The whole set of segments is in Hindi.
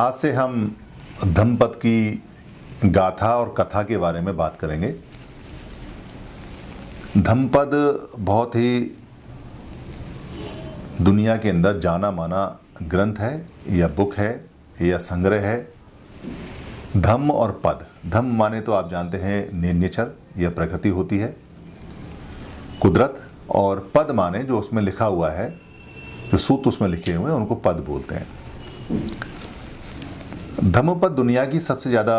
आज से हम धम्मपद की गाथा और कथा के बारे में बात करेंगे। धम्मपद बहुत ही दुनिया के अंदर जाना माना ग्रंथ है या बुक है या संग्रह है। धम्म और पद, धम्म माने तो आप जानते हैं नेचर या प्रकृति होती है, कुदरत, और पद माने जो उसमें लिखा हुआ है, जो सूत्र उसमें लिखे हुए हैं उनको पद बोलते हैं। धम्मपद दुनिया की सबसे ज़्यादा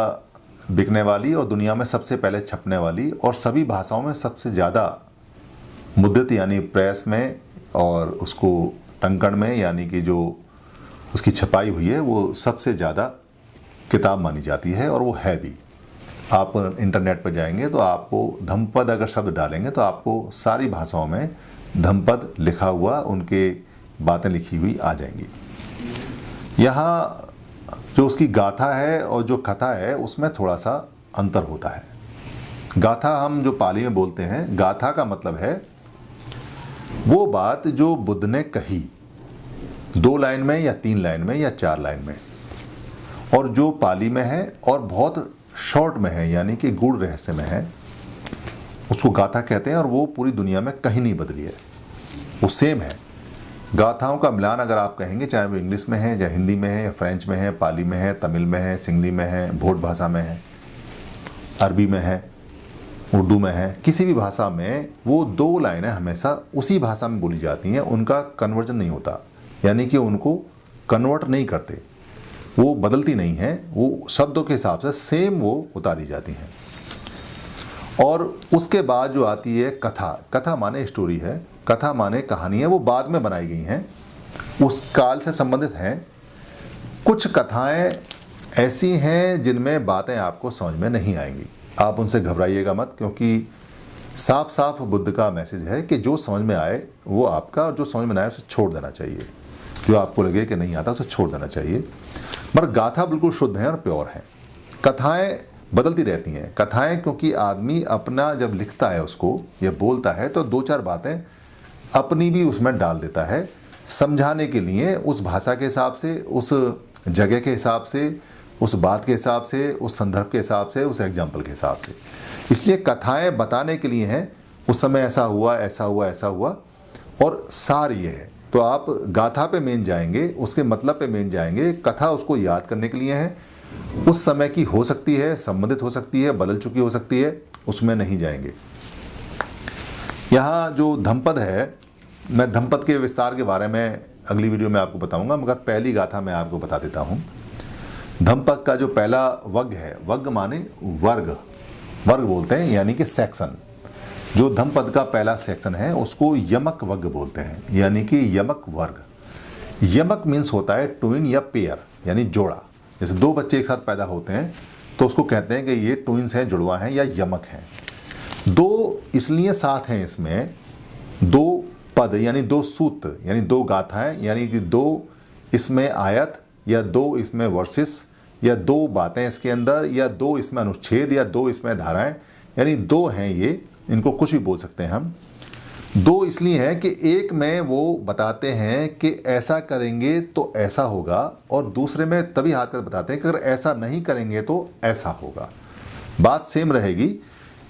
बिकने वाली और दुनिया में सबसे पहले छपने वाली और सभी भाषाओं में सबसे ज़्यादा मुद्रित यानी प्रेस में और उसको टंकण में यानी कि जो उसकी छपाई हुई है वो सबसे ज़्यादा किताब मानी जाती है और वो है भी। आप इंटरनेट पर जाएंगे तो आपको धम्मपद अगर शब्द डालेंगे तो आपको सारी भाषाओं में धम्मपद लिखा हुआ, उनके बातें लिखी हुई आ जाएंगी। यहाँ जो उसकी गाथा है और जो कथा है उसमें थोड़ा सा अंतर होता है। गाथा हम जो पाली में बोलते हैं, गाथा का मतलब है वो बात जो बुद्ध ने कही 2 लाइन में या 3 लाइन में या 4 लाइन में, और जो पाली में है और बहुत शॉर्ट में है यानी कि गूढ़ रहस्य में है, उसको गाथा कहते हैं। और वो पूरी दुनिया में कहीं नहीं बदली है, वो सेम है। गाथाओं का मिलान अगर आप कहेंगे, चाहे वो इंग्लिश में है या हिंदी में है या फ्रेंच में है, पाली में है, तमिल में है, सिंगली में है, भोट भाषा में है, अरबी में है, उर्दू में है, किसी भी भाषा में वो 2 लाइनें हमेशा उसी भाषा में बोली जाती हैं। उनका कन्वर्जन नहीं होता, यानी कि उनको कन्वर्ट नहीं करते, वो बदलती नहीं है, वो शब्दों के हिसाब से सेम वो उतारी जाती हैं। और उसके बाद जो आती है कथा, कथा माने स्टोरी है, कथा माने कहानी है, वो बाद में बनाई गई हैं, उस काल से संबंधित हैं। कुछ कथाएं ऐसी हैं जिनमें बातें आपको समझ में नहीं आएंगी, आप उनसे घबराइएगा मत, क्योंकि साफ साफ बुद्ध का मैसेज है कि जो समझ में आए वो आपका, और जो समझ में ना आए उसे छोड़ देना चाहिए। जो आपको लगे कि नहीं आता उसे छोड़ देना चाहिए। मगर गाथा बिल्कुल शुद्ध है और प्योर है। कथाएं बदलती रहती हैं, कथाएं, क्योंकि आदमी अपना जब लिखता है उसको या बोलता है तो 2-4 बातें अपनी भी उसमें डाल देता है, समझाने के लिए, उस भाषा के हिसाब से, उस जगह के हिसाब से, उस बात के हिसाब से, उस संदर्भ के हिसाब से, उस एग्जाम्पल के हिसाब से। इसलिए कथाएं बताने के लिए हैं, उस समय ऐसा हुआ, ऐसा हुआ, ऐसा हुआ, और सार ये है। तो आप गाथा पे मेन जाएंगे, उसके मतलब पे मेन जाएंगे। कथा उसको याद करने के लिए है, उस समय की हो सकती है, संबंधित हो सकती है, बदल चुकी हो सकती है, उसमें नहीं जाएंगे। यहाँ जो धम्मपद है, मैं धम्मपद के विस्तार के बारे में अगली वीडियो में आपको बताऊंगा, मगर पहली गाथा मैं आपको बता देता हूँ। धम्मपद का जो पहला वग्ग है, वग्ग माने वर्ग, वर्ग बोलते हैं यानी कि सेक्शन। जो धम्मपद का पहला सेक्शन है उसको यमक वग्ग बोलते हैं, यानी कि यमक वर्ग। यमक मीन्स होता है ट्विन या पेयर, यानी जोड़ा। जैसे 2 बच्चे एक साथ पैदा होते हैं तो उसको कहते हैं कि ये ट्विंस हैं, जुड़वा हैं या यमक हैं। 2 इसलिए साथ हैं इसमें, 2 पद यानी 2 सूत्र यानी 2 गाथाएं, यानी कि 2 इसमें आयत या 2 इसमें वर्सेस या 2 बातें इसके अंदर, या 2 इसमें अनुच्छेद, या 2 इसमें धाराएं, यानी 2 हैं ये। इनको कुछ भी बोल सकते हैं हम। 2 इसलिए है कि एक में वो बताते हैं कि ऐसा करेंगे तो ऐसा होगा, और दूसरे में तभी हाथ कर बताते हैं कि अगर ऐसा नहीं करेंगे तो ऐसा होगा। बात सेम रहेगी,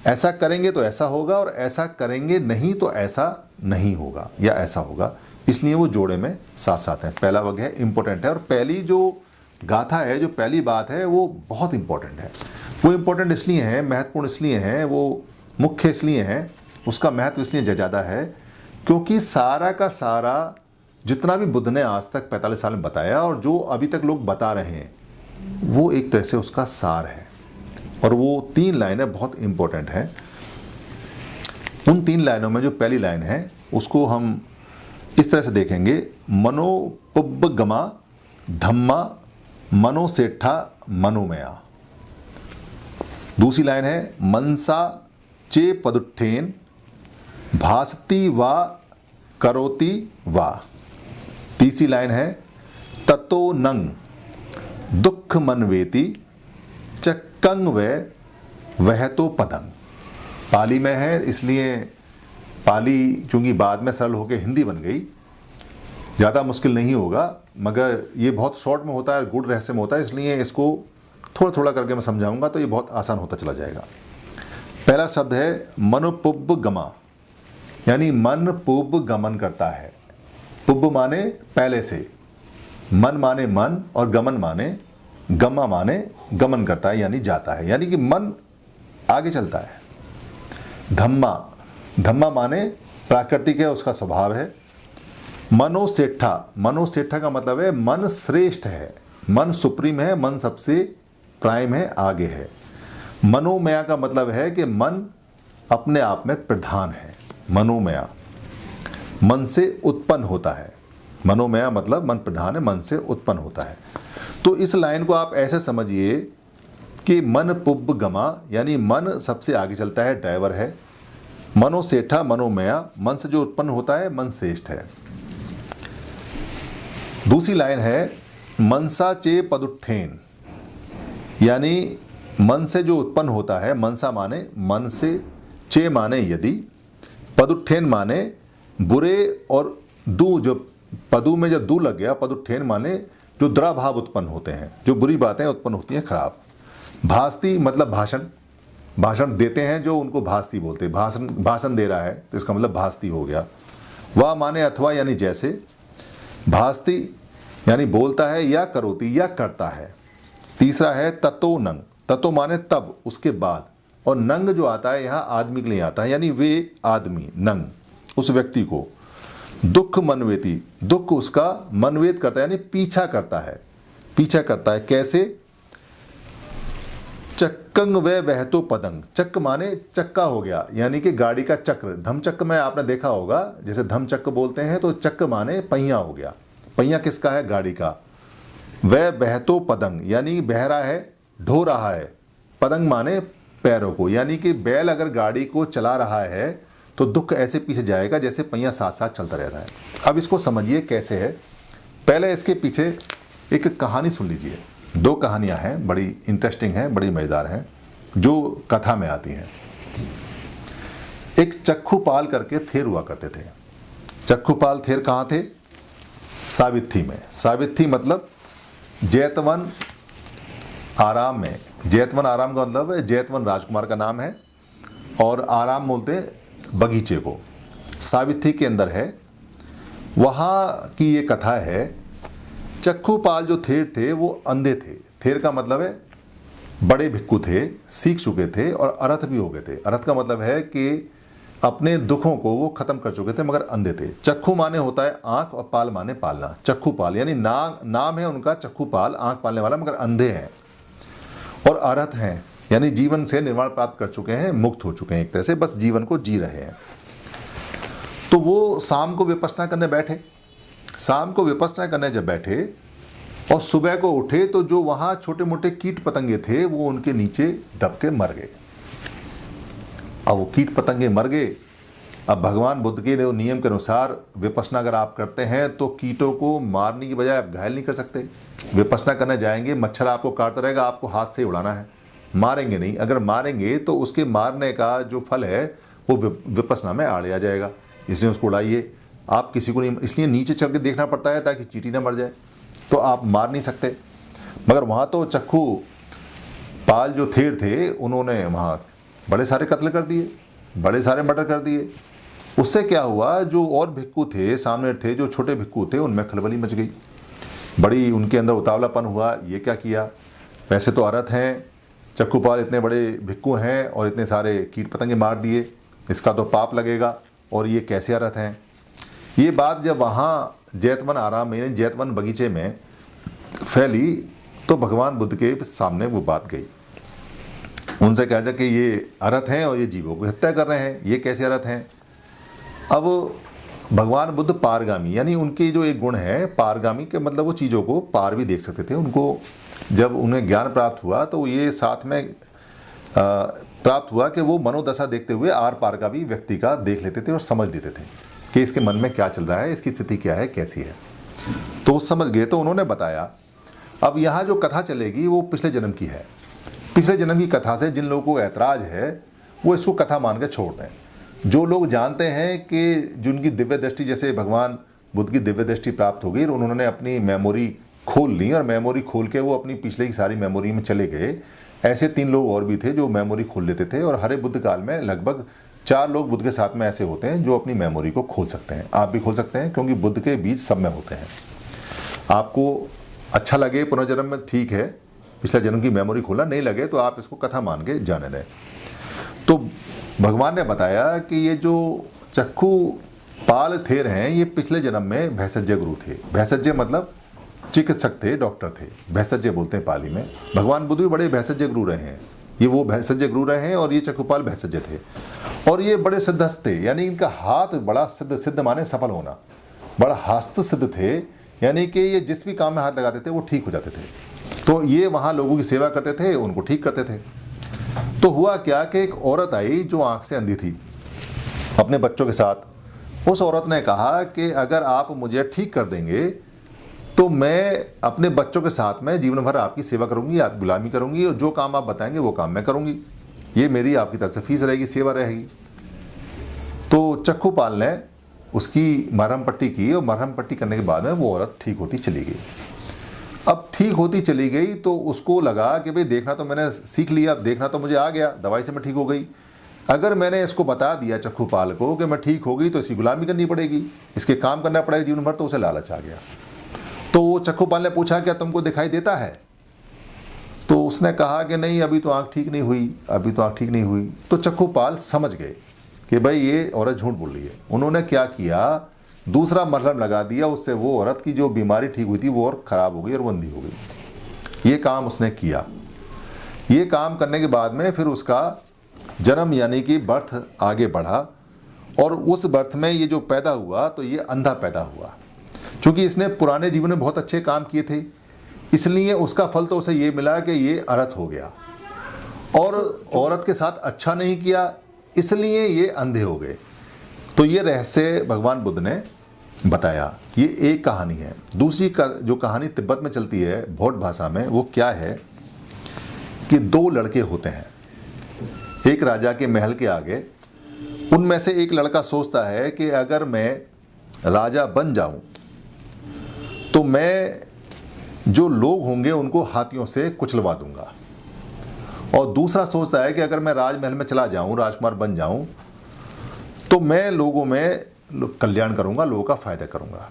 ऐसा करेंगे तो ऐसा होगा और ऐसा करेंगे नहीं तो ऐसा नहीं होगा या ऐसा होगा। इसलिए वो जोड़े में साथ साथ है। पहला वग्ग है, इंपॉर्टेंट है। और पहली जो गाथा है, जो पहली बात है, वो बहुत इंपॉर्टेंट है। वो इंपॉर्टेंट इसलिए है, महत्वपूर्ण इसलिए है, वो मुख्य इसलिए है, उसका महत्व इसलिए ज़्यादा है क्योंकि सारा का सारा जितना भी बुद्ध ने आज तक 45 साल में बताया और जो अभी तक लोग बता रहे हैं, वो एक तरह से उसका सार है। और वो 3 लाइनें बहुत इंपॉर्टेंट हैं। उन 3 लाइनों में जो पहली लाइन है उसको हम इस तरह से देखेंगे, मनोपुब्बगमा धम्मा मनोसेठा मनोमया। दूसरी लाइन है, मनसा चे पदुट्ठेन भासती वा करोति वा। तीसरी लाइन है, ततो नंग दुख मनवेति चक्कंग वह तो पदंग। पाली में है, इसलिए पाली चूंकि बाद में सरल होकर हिंदी बन गई, ज़्यादा मुश्किल नहीं होगा, मगर ये बहुत शॉर्ट में होता है, गुड़ रहस्य में होता है, इसलिए इसको थोड़ा थोड़ा करके मैं समझाऊंगा तो ये बहुत आसान होता चला जाएगा। पहला शब्द है मनोपुब्ब गमा, यानी मन पुब्ब गमन करता है। पुब्ब माने पहले से, मन माने मन, और गमन माने गमा माने गमन करता है यानी जाता है, यानी कि मन आगे चलता है। धम्मा, धम्मा माने प्राकृतिक है, उसका स्वभाव है। मनोसेठा, मनोसेठा का मतलब है मन श्रेष्ठ है, मन सुप्रीम है, मन सबसे प्राइम है, आगे है। मनोमया का मतलब है कि मन अपने आप में प्रधान है। मनोमया मन से उत्पन्न होता है, मनोमया मतलब मन प्रधान है, मन से उत्पन्न होता है। तो इस लाइन को आप ऐसे समझिए कि मन पुब्ब गमा, यानी मन सबसे आगे चलता है, ड्राइवर है। मनोसेठा, मनोमया, मन से जो उत्पन्न होता है, मन श्रेष्ठ है। दूसरी लाइन है मनसा चे पदुत्थेन, यानी मन से जो उत्पन्न होता है, मनसा माने मन से, चे माने यदि, पदुत्थेन माने बुरे, और दू, जो पदु में जब दू लग गया, पदुत्थेन माने जो दुराभाव उत्पन्न होते हैं, जो बुरी बातें उत्पन्न होती हैं, खराब। भास्ति मतलब भाषण, भाषण देते हैं जो उनको भास्ति बोलते हैं, भाषण दे रहा है तो इसका मतलब भास्ति हो गया। वह माने अथवा यानी जैसे, भास्ति यानी बोलता है, या करोति या करता है। तीसरा है ततो नंग, ततो माने तब, उसके बाद, और नंग जो आता है यहाँ आदमी के लिए आता है, यानी वे आदमी, नंग उस व्यक्ति को। दुख मनवेति, दुख उसका मनवेद करता है यानी पीछा करता है, पीछा करता है। कैसे? चक्कंग व वहतो पदंग, चक्क माने चक्का हो गया, यानी कि गाड़ी का चक्र, धमचक्र में आपने देखा होगा, जैसे धमचक्र बोलते हैं, तो चक्क माने पहिया हो गया। पहिया किसका है? गाड़ी का। वह बहतो पदंग, यानी बह रहा है, ढो रहा है। पदंग माने पैरों को, यानी कि बैल अगर गाड़ी को चला रहा है तो दुख ऐसे पीछे जाएगा जैसे पहिया साथ साथ चलता रहता है। अब इसको समझिए कैसे है। पहले इसके पीछे एक कहानी सुन लीजिए। दो कहानियां हैं, बड़ी इंटरेस्टिंग हैं, बड़ी मज़ेदार हैं, जो कथा में आती हैं। एक चक्खुपाल करके थेर हुआ करते थे। चक्खुपाल थेर कहाँ थे? सावित्री में। सावित्री मतलब जैतवन आराम में। जैतवन आराम का मतलब है, जैतवन राजकुमार का नाम है, और आराम बोलते हैं बगीचे को। सावित्री के अंदर है, वहाँ की ये कथा है। चक्खुपाल जो थेर थे वो अंधे थे। थेर का मतलब है बड़े भिक्खु थे, सीख चुके थे और अरथ भी हो गए थे। अरथ का मतलब है कि अपने दुखों को वो खत्म कर चुके थे, मगर अंधे थे। चक्खु माने होता है आंख, और पाल माने पालना। चक्खुपाल यानी नाम है उनका चक्खुपाल, आंख पालने वाला, मगर अंधे हैं। और अरथ हैं यानी जीवन से निर्वाण प्राप्त कर चुके हैं, मुक्त हो चुके हैं, एक तरह से बस जीवन को जी रहे हैं। तो वो शाम को विपश्यना करने बैठे। शाम को विपश्यना करने जब बैठे और सुबह को उठे तो जो वहाँ छोटे मोटे कीट पतंगे थे वो उनके नीचे दब के मर गए। अब वो कीट पतंगे मर गए। अब भगवान बुद्ध के नियम के अनुसार विपश्यना अगर आप करते हैं तो कीटों को मारने की बजाय आप घायल नहीं कर सकते। विपश्यना करने जाएंगे, मच्छर आपको काटता रहेगा, आपको हाथ से उड़ाना है, मारेंगे नहीं। अगर मारेंगे तो उसके मारने का जो फल है वो विपश्यना में आड़े आ जाएगा, इसलिए उसको उड़ाइए। आप किसी को नहीं, इसलिए नीचे चल के देखना पड़ता है ताकि चींटी ना मर जाए, तो आप मार नहीं सकते। मगर वहाँ तो चक्खू पाल जो थेर थे उन्होंने वहाँ बड़े सारे कत्ल कर दिए, बड़े सारे मर्डर कर दिए। उससे क्या हुआ, जो और भिक्खु थे सामने थे, जो छोटे भिक्खु थे, उनमें खलबली मच गई, बड़ी उनके अंदर उतावलापन हुआ। ये क्या किया, वैसे तो अरथ हैं, चक्खुपाल इतने बड़े भिक्खु हैं और इतने सारे कीट पतंगे मार दिए, इसका तो पाप लगेगा, और ये कैसे अरथ हैं। ये बात जब वहाँ जैतवन आराम में यानी जैतवन बगीचे में फैली तो भगवान बुद्ध के सामने वो बात गई। उनसे कहा जाए कि ये अरथ हैं और ये जीवों को हत्या कर रहे हैं, ये कैसे अरथ हैं। अब भगवान बुद्ध पारगामी, यानी उनके जो एक गुण है पारगामी के मतलब वो चीज़ों को पार भी देख सकते थे। उनको जब उन्हें ज्ञान प्राप्त हुआ तो ये साथ में प्राप्त हुआ कि वो मनोदशा देखते हुए आर पार का भी व्यक्ति का देख लेते थे और समझ लेते थे कि इसके मन में क्या चल रहा है, इसकी स्थिति क्या है, कैसी है। तो समझ गए तो उन्होंने बताया। अब यहाँ जो कथा चलेगी वो पिछले जन्म की है। पिछले जन्म की कथा से जिन लोगों को ऐतराज़ है वो इसको कथा मान के छोड़ दें। जो लोग जानते हैं कि जिनकी दिव्य दृष्टि, जैसे भगवान बुद्ध की दिव्य दृष्टि प्राप्त हो गई और उन्होंने अपनी मेमोरी खोल ली और मेमोरी खोल के वो अपनी पिछले की सारी मेमोरी में चले गए। ऐसे 3 लोग और भी थे जो मेमोरी खोल लेते थे और हरे बुद्ध काल में लगभग 4 लोग बुद्ध के साथ में ऐसे होते हैं जो अपनी मेमोरी को खोल सकते हैं। आप भी खोल सकते हैं क्योंकि बुद्ध के बीज सब में होते हैं। आपको अच्छा लगे पुनर्जन्म में ठीक है, पिछले जन्म की मेमोरी खोला, नहीं लगे तो आप इसको कथा मान के जाने दें। तो भगवान ने बताया कि ये जो चक्खू पाल थेर हैं ये पिछले जन्म में भैंसज्य गुरु थे। भैंसज्य मतलब चिकित्सक थे, डॉक्टर थे, भैंसज्य बोलते हैं पाली में। भगवान बुद्ध भी बड़े भैंसज्य गुरु रहे हैं, ये वो भैंसज्य गुरु रहे हैं और ये चक्खुपाल भैंसज्य थे। और ये बड़े सिद्धस्थ थे, यानी इनका हाथ बड़ा सिद्ध माने सफल होना, बड़ा हस्त सिद्ध थे, यानी कि ये जिस भी काम में हाथ लगाते थे वो ठीक हो जाते थे। तो ये वहाँ लोगों की सेवा करते थे, उनको ठीक करते थे। तो हुआ क्या कि एक औरत आई जो आँख से अंधी थी अपने बच्चों के साथ। उस औरत ने कहा कि अगर आप मुझे ठीक कर देंगे तो मैं अपने बच्चों के साथ में जीवन भर आपकी सेवा करूंगी, आपकी गुलामी करूंगी और जो काम आप बताएंगे वो काम मैं करूंगी। ये मेरी आपकी तरफ से फीस रहेगी, सेवा रहेगी। तो चक्खुपाल ने उसकी मरहम पट्टी की और मरहम पट्टी करने के बाद में वो औरत ठीक होती चली गई। अब ठीक होती चली गई तो उसको लगा कि भाई देखना तो मैंने सीख लिया, अब देखना तो मुझे आ गया, दवाई से मैं ठीक हो गई। अगर मैंने इसको बता दिया चक्खुपाल को कि मैं ठीक हो गई तो इसकी गुलामी करनी पड़ेगी, इसके काम करना पड़ेगा जीवन भर, तो उसे लालच आ गया। तो वो चक्खुपाल ने पूछा क्या तुमको दिखाई देता है? तो उसने कहा कि नहीं, अभी तो आँख ठीक नहीं हुई, अभी तो आँख ठीक नहीं हुई। तो चक्खुपाल समझ गए कि भाई ये औरत झूठ बोल रही है। उन्होंने क्या किया, दूसरा मरहम लगा दिया, उससे वो औरत की जो बीमारी ठीक हुई थी वो और ख़राब हो गई और बंदी हो गई। ये काम उसने किया। ये काम करने के बाद में फिर उसका जन्म यानी कि बर्थ आगे बढ़ा और उस बर्थ में ये जो पैदा हुआ तो ये अंधा पैदा हुआ। चूँकि इसने पुराने जीवन में बहुत अच्छे काम किए थे इसलिए उसका फल तो उसे ये मिला कि ये अरथ हो गया, और औरत के साथ अच्छा नहीं किया इसलिए ये अंधे हो गए। तो ये रहस्य भगवान बुद्ध ने बताया। ये एक कहानी है। दूसरी जो कहानी तिब्बत में चलती है भोट भाषा में, वो क्या है कि 2 लड़के होते हैं एक राजा के महल के आगे। उनमें से एक लड़का सोचता है कि अगर मैं राजा बन जाऊं तो मैं जो लोग होंगे उनको हाथियों से कुचलवा दूंगा। और दूसरा सोचता है कि अगर मैं राजमहल में चला जाऊं, राजकुमार बन जाऊं, तो मैं लोगों में कल्याण करूंगा, लोगों का फायदा करूंगा।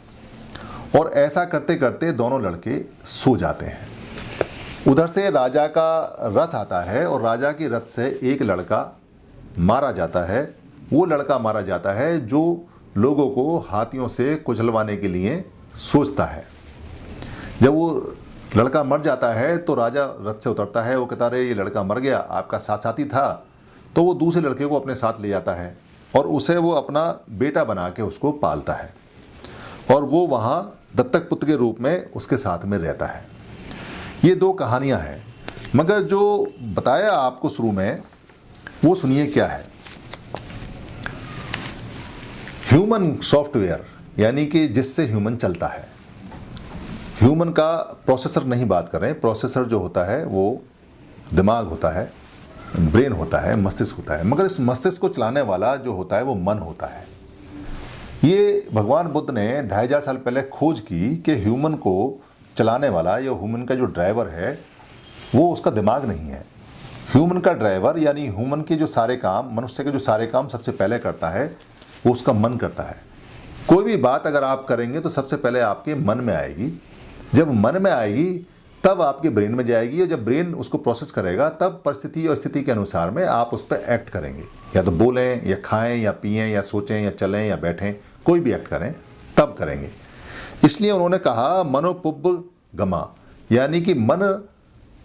और ऐसा करते करते दोनों लड़के सो जाते हैं। उधर से राजा का रथ आता है और राजा के रथ से एक लड़का मारा जाता है। वो लड़का मारा जाता है जो लोगों को हाथियों से कुचलवाने के लिए सोचता है। जब वो लड़का मर जाता है तो राजा रथ से उतरता है। वो कहता है ये लड़का मर गया, आपका साथ साथी था। तो वो दूसरे लड़के को अपने साथ ले जाता है और उसे वो अपना बेटा बना के उसको पालता है और वो वहाँ दत्तक पुत्र के रूप में उसके साथ में रहता है। ये 2 कहानियाँ हैं, मगर जो बताया आपको शुरू में वो सुनिए क्या है। ह्यूमन सॉफ्टवेयर यानी कि जिससे ह्यूमन चलता है। ह्यूमन का प्रोसेसर नहीं बात कर रहे हैं। प्रोसेसर जो होता है वो दिमाग होता है, ब्रेन होता है, मस्तिष्क होता है, मगर इस मस्तिष्क को चलाने वाला जो होता है वो मन होता है। ये भगवान बुद्ध ने 2500 साल पहले खोज की कि ह्यूमन को चलाने वाला या ह्यूमन का जो ड्राइवर है वो उसका दिमाग नहीं है। ह्यूमन का ड्राइवर यानी ह्यूमन के जो सारे काम, मनुष्य के जो सारे काम सबसे पहले करता है वो उसका मन करता है। कोई भी बात अगर आप करेंगे तो सबसे पहले आपके मन में आएगी। जब मन में आएगी तब आपके ब्रेन में जाएगी और जब ब्रेन उसको प्रोसेस करेगा तब परिस्थिति और स्थिति के अनुसार में आप उस पर एक्ट करेंगे। या तो बोलें या खाएं या पिएं या सोचें या चलें या बैठें, कोई भी एक्ट करें तब करेंगे। इसलिए उन्होंने कहा मनोपुब्ब गमा, यानी कि मन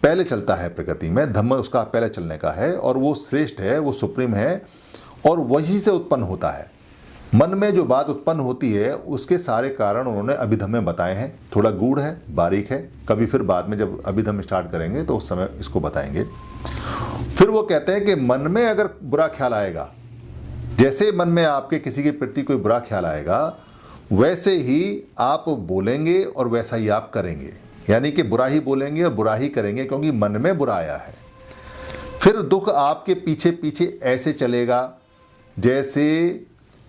पहले चलता है प्रकृति में, धम्म उसका पहले चलने का है और वो श्रेष्ठ है, वो सुप्रीम है और वही से उत्पन्न होता है। मन में जो बात उत्पन्न होती है उसके सारे कारण उन्होंने अभिधम में बताए हैं। थोड़ा गूढ़ है, बारीक है, कभी फिर बाद में जब अभिधम स्टार्ट करेंगे तो उस समय इसको बताएंगे। फिर वो कहते हैं कि मन में अगर बुरा ख्याल आएगा, जैसे मन में आपके किसी के प्रति कोई बुरा ख्याल आएगा वैसे ही आप बोलेंगे और वैसा ही आप करेंगे। यानी कि बुरा ही बोलेंगे और बुरा ही करेंगे क्योंकि मन में बुरा आया है। फिर दुख आपके पीछे पीछे ऐसे चलेगा जैसे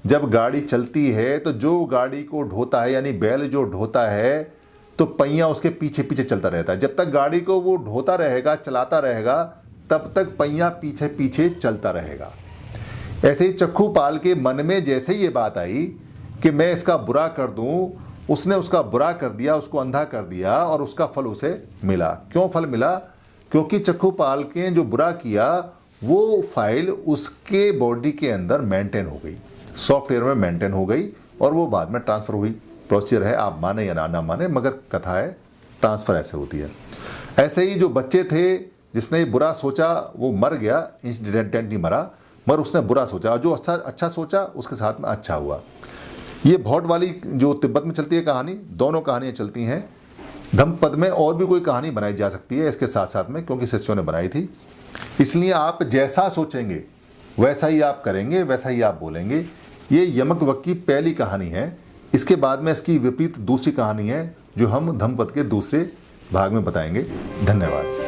जब गाड़ी चलती है तो जो गाड़ी को ढोता है यानी बैल जो ढोता है तो पहिया उसके पीछे पीछे चलता रहता है। जब तक गाड़ी को वो ढोता रहेगा, चलाता रहेगा, तब तक पहिया पीछे पीछे चलता रहेगा। ऐसे ही चक्खू पाल के मन में जैसे ही ये बात आई कि मैं इसका बुरा कर दूं, उसने उसका बुरा कर दिया, उसको अंधा कर दिया और उसका फल उसे मिला। क्यों फल मिला? क्योंकि चक्खू पाल के जो बुरा किया वो फाइल उसके बॉडी के अंदर मेंटेन हो गई, सॉफ्टवेयर में मेंटेन हो गई और वो बाद में ट्रांसफ़र हुई। प्रोसीजर है, आप माने या ना माने, मगर कथा है, ट्रांसफ़र ऐसे होती है। ऐसे ही जो बच्चे थे जिसने बुरा सोचा वो मर गया, इंसिडेंटली मरा, मगर उसने बुरा सोचा, और जो अच्छा सोचा उसके साथ में अच्छा हुआ। ये भौट वाली जो तिब्बत में चलती है कहानी, दोनों कहानियाँ चलती हैं। धम्मपद में और भी कोई कहानी बनाई जा सकती है इसके साथ साथ में, क्योंकि शिष्यों ने बनाई थी। इसलिए आप जैसा सोचेंगे वैसा ही आप करेंगे, वैसा ही आप बोलेंगे। ये यमक वक की पहली कहानी है। इसके बाद में इसकी विपरीत दूसरी कहानी है जो हम धम्मपद के दूसरे भाग में बताएंगे। धन्यवाद।